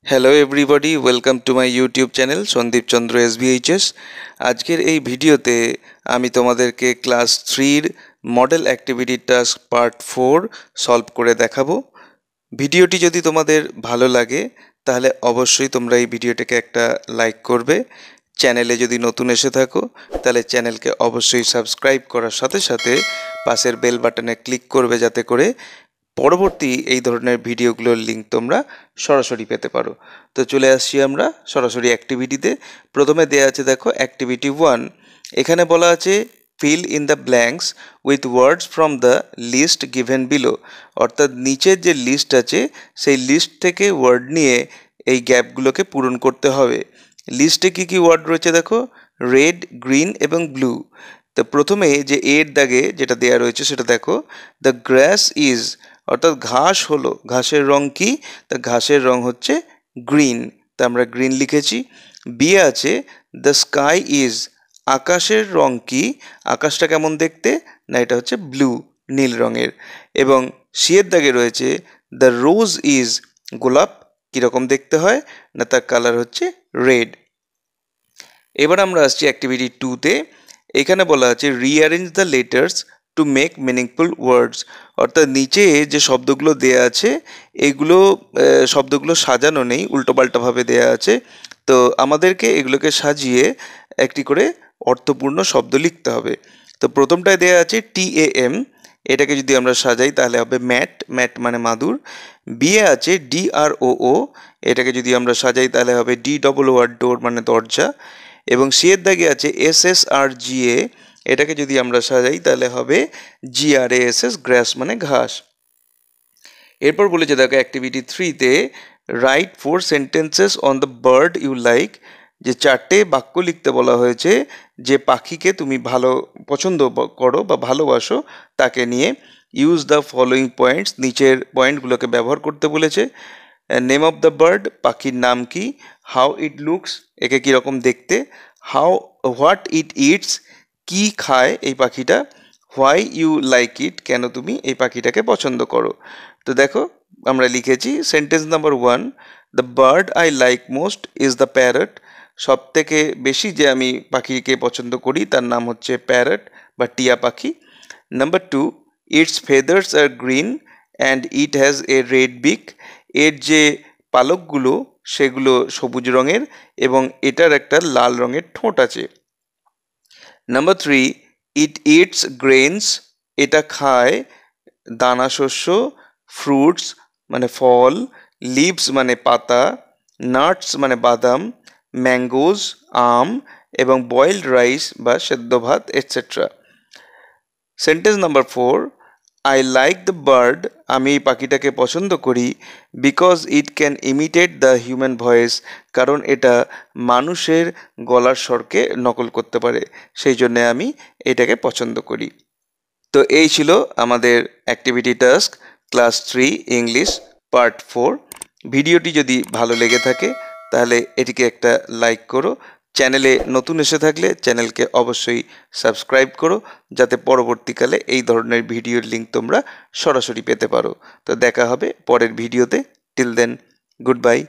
Hello everybody, welcome to my YouTube channel Sandip Chandra SBHS। আজকের এই ভিডিওতে আমি তোমাদেরকে ক্লাস 3-র model activity task part 4 solve করে দেখাবো। ভিডিওটি যদি তোমাদের ভালো লাগে তাহলে অবশ্যই তোমরা এই ভিডিওটাকে একটা লাইক করবে। চ্যানেলে যদি নতুন এসে থাকো তাহলে চ্যানেলকে অবশ্যই সাবস্ক্রাইব করার সাথে সাথে পাশের বেল বাটনে ক্লিক করবে, যাতে করে পরবর্তী এই ধরনের ভিডিওগুলোর লিঙ্ক তোমরা সরাসরি পেতে পারো। তো চলে আসছি আমরা সরাসরি অ্যাক্টিভিটিতে। প্রথমে দেয়া আছে, দেখো, অ্যাক্টিভিটি 1। এখানে বলা আছে fill in the blanks with words from the list given below. অর্থাৎ নিচের যে লিস্ট আছে সেই লিস্ট থেকে ওয়ার্ড নিয়ে এই গ্যাপগুলোকে পূরণ করতে হবে। লিস্টে কি কি ওয়ার্ড রয়েছে দেখো, রেড, গ্রিন এবং ব্লু। তো প্রথমে যে এর দাগে যেটা দেয়া রয়েছে সেটা দেখো, দ্য গ্রাস ইজ, অর্থাৎ ঘাস হলো, ঘাসের রং কি? তা ঘাসের রং হচ্ছে গ্রিন, তা আমরা গ্রিন লিখেছি। বি আছে দ্য স্কাই ইজ, আকাশের রং কি? আকাশটা কেমন দেখতে? না, এটা হচ্ছে ব্লু, নীল রঙের। এবং সি এর দাগে রয়েছে দ্য রোজ ইজ, গোলাপ কীরকম দেখতে হয়? না, তার কালার হচ্ছে রেড। এবার আমরা আসছি অ্যাক্টিভিটি 2-তে। এখানে বলা আছে rearrange the letters to make meaningful ওয়ার্ডস। অর্থাৎ নিচে যে শব্দগুলো দেয়া আছে এগুলো শব্দগুলো সাজানো নেই, উল্টোপাল্টাভাবে দেয়া আছে। তো আমাদেরকে এগুলোকে সাজিয়ে একটি করে অর্থপূর্ণ শব্দ লিখতে হবে। তো প্রথমটায় দেয়া আছে TAM, এটাকে যদি আমরা সাজাই তাহলে হবে ম্যাট, ম্যাট মানে মাদুর। বিয়ে আছে DROO, এটাকে যদি আমরা সাজাই তাহলে হবে DOOR, ডোর মানে দরজা। এবং সি এর দাগে আছে SSRGA, এটাকে যদি আমরা সাজাই তাহলে হবে GRASS, গ্রাস মানে ঘাস। এরপর বলেছে দেখো অ্যাক্টিভিটি 3-তে write 4 sentences on the bird you like. যে 4টে বাক্য লিখতে বলা হয়েছে যে পাখিকে তুমি পছন্দ করো বা ভালোবাসো তাকে নিয়ে। ইউজ দ্য ফলোয়িং পয়েন্টস, নিচের পয়েন্টগুলোকে ব্যবহার করতে বলেছে। নেম অফ দ্য বার্ড, পাখির নাম কি? হাউ ইট লুকস, একে কীরকম দেখতে? হোয়াট ইট ইটস, কি খায় এই পাখিটা? হোয়াই ইউ লাইক ইট, কেন তুমি এই পাখিটাকে পছন্দ করো? তো দেখো আমরা লিখেছি sentence number 1, the bird I like most is the parrot. সব থেকে বেশি যে আমি পাখিকে পছন্দ করি তার নাম হচ্ছে প্যারট বা টিয়া পাখি। Number 2, its feathers are green and it has a red beak. এর যে পালকগুলো সেগুলো সবুজ রঙের এবং এটার একটা লাল রঙের ঠোঁট আছে। নাম্বার 3, ইট ইটস গ্রেনস, এটা খায় দানা শস্য, ফ্রুটস মানে ফল, লিভস মানে পাতা, নাটস মানে বাদাম, ম্যাঙ্গোজ আম এবং বয়েলড রাইস বা সেদ্ধ ভাত etcetera. Sentence number 4, I like the bird, আমি এই পাখিটাকে পছন্দ করি because it can imitate the human voice, কারণ এটা মানুষের গলার স্বরকে নকল করতে পারে, সেই জন্যে আমি এটাকে পছন্দ করি। তো এই ছিল আমাদের activity task class 3 English part 4। ভিডিওটি যদি ভালো লেগে থাকে তাহলে এটিকে একটা লাইক করো। চ্যানেলে নতুন এসে থাকলে চ্যানেলকে অবশ্যই সাবস্ক্রাইব করো, যাতে পরবর্তীকালে এই ধরনের ভিডিওর লিঙ্ক তোমরা সরাসরি পেতে পারো। তো দেখা হবে পরের ভিডিওতে। Till then, good by.